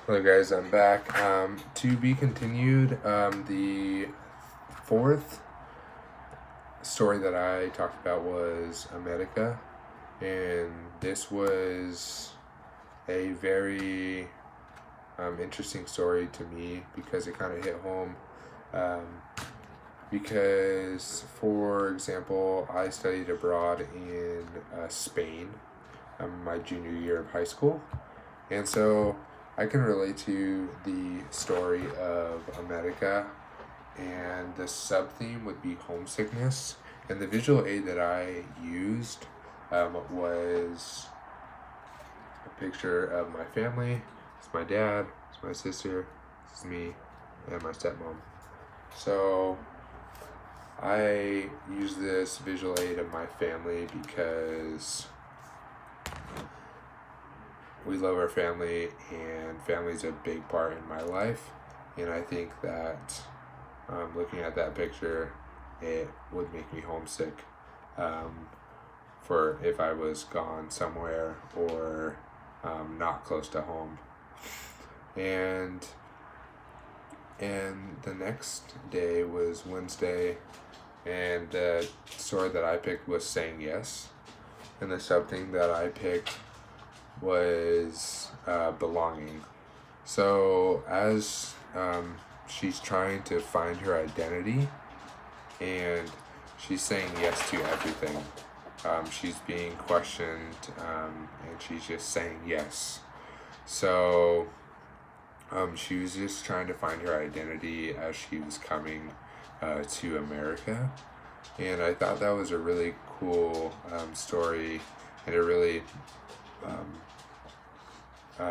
Hello, guys. I'm back. To be continued. The fourth story that I talked about was America, and this was a very interesting story to me because it kind of hit home. Um, because, for example, I studied abroad in Spain my junior year of high school, and so I can relate to the story of America, and the sub theme would be homesickness. And the visual aid that I used was a picture of my family. It's my dad, it's my sister, it's me, and my stepmom. So I use this visual aid of my family because we love our family, and family's a big part in my life. And I think that looking at that picture, it would make me homesick for if I was gone somewhere or not close to home. And the next day was Wednesday, and the story that I picked was Saying Yes. And the something that I picked was belonging. So as she's trying to find her identity, and she's saying yes to everything. She's being questioned, and she's just saying yes. So she was just trying to find her identity as she was coming to America. And I thought that was a really cool story, and it really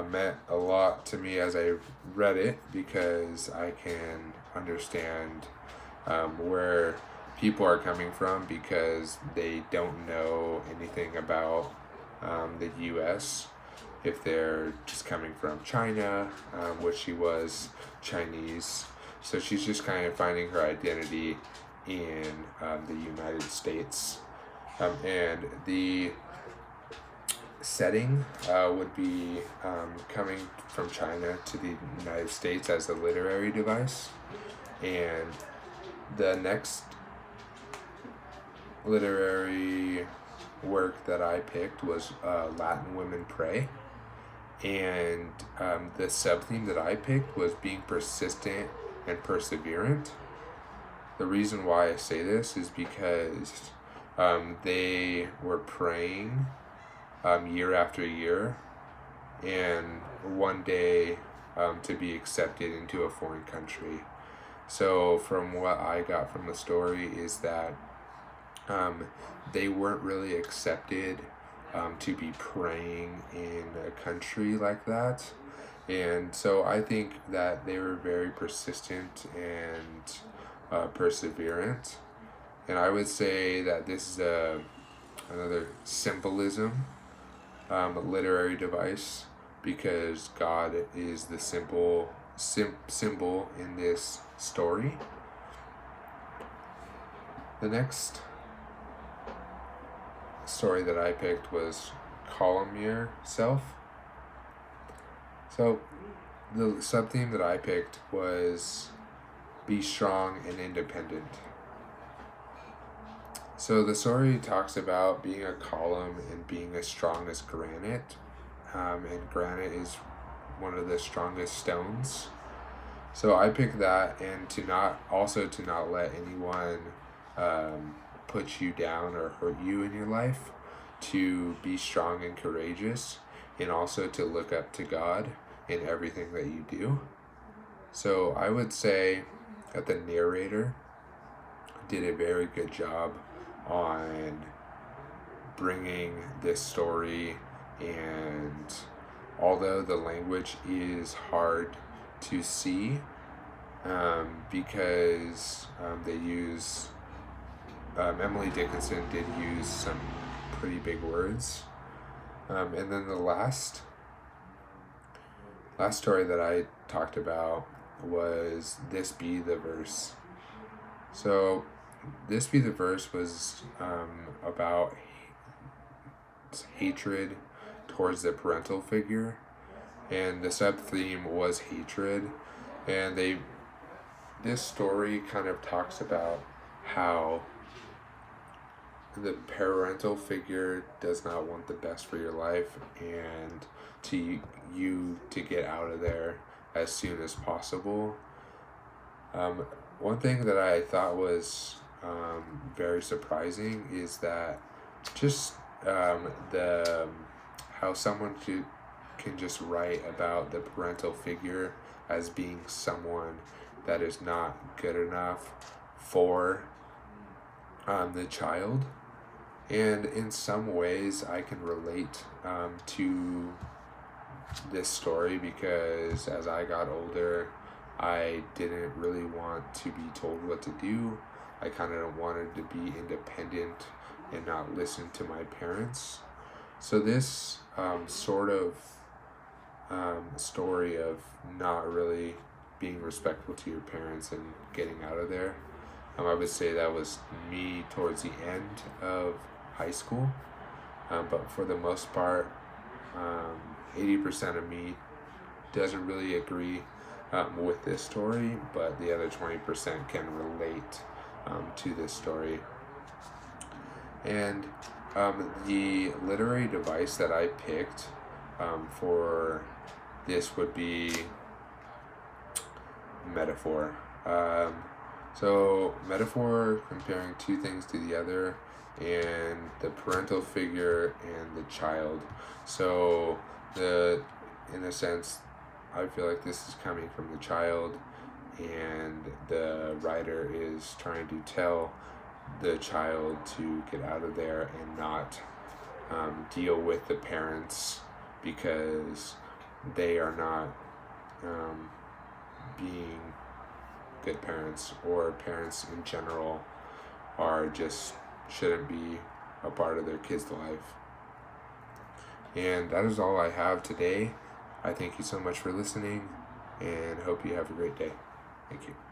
meant a lot to me as I read it, because I can understand where people are coming from because they don't know anything about the U.S. If they're just coming from China, which she was Chinese. So she's just kind of finding her identity in the United States. And the setting would be coming from China to the United States as a literary device. And the next literary work that I picked was Latin Women Pray. And the sub theme that I picked was being persistent and perseverant. The reason why I say this is because they were praying year after year, and one day to be accepted into a foreign country. So from what I got from the story is that they weren't really accepted to be praying in a country like that. And so I think that they were very persistent and perseverant. And I would say that this is another symbolism, literary device, because God is the symbol in this story. The next story that I picked was Calm Yourself. So the sub theme that I picked was be strong and independent. So the story talks about being a column and being as strong as granite. And granite is one of the strongest stones. So I picked that, and to not let anyone put you down or hurt you in your life, to be strong and courageous, and also to look up to God in everything that you do. So I would say that the narrator did a very good job on bringing this story, and although the language is hard to see, because they use Emily Dickinson did use some pretty big words, and then the last story that I talked about was This Be the Verse. So This Be the Verse was about hatred towards the parental figure, and the sub theme was hatred. And this story kind of talks about how the parental figure does not want the best for your life, and to get out of there as soon as possible. One thing that I thought was very surprising is that just the how someone can just write about the parental figure as being someone that is not good enough for the child. And in some ways, I can relate to this story, because as I got older, I didn't really want to be told what to do. I kind of wanted to be independent and not listen to my parents. So this sort of story of not really being respectful to your parents and getting out of there, I would say that was me towards the end of high school. But for the most part, 80% of me doesn't really agree with this story, but the other 20% can relate to this story. And the literary device that I picked for this would be metaphor. So metaphor, comparing two things to the other, and the parental figure and the child. So in a sense, I feel like this is coming from the child, and the writer is trying to tell the child to get out of there and not deal with the parents, because they are not being good parents, or parents in general shouldn't be a part of their kids' life. And that is all I have today. I thank you so much for listening, and hope you have a great day. Thank you.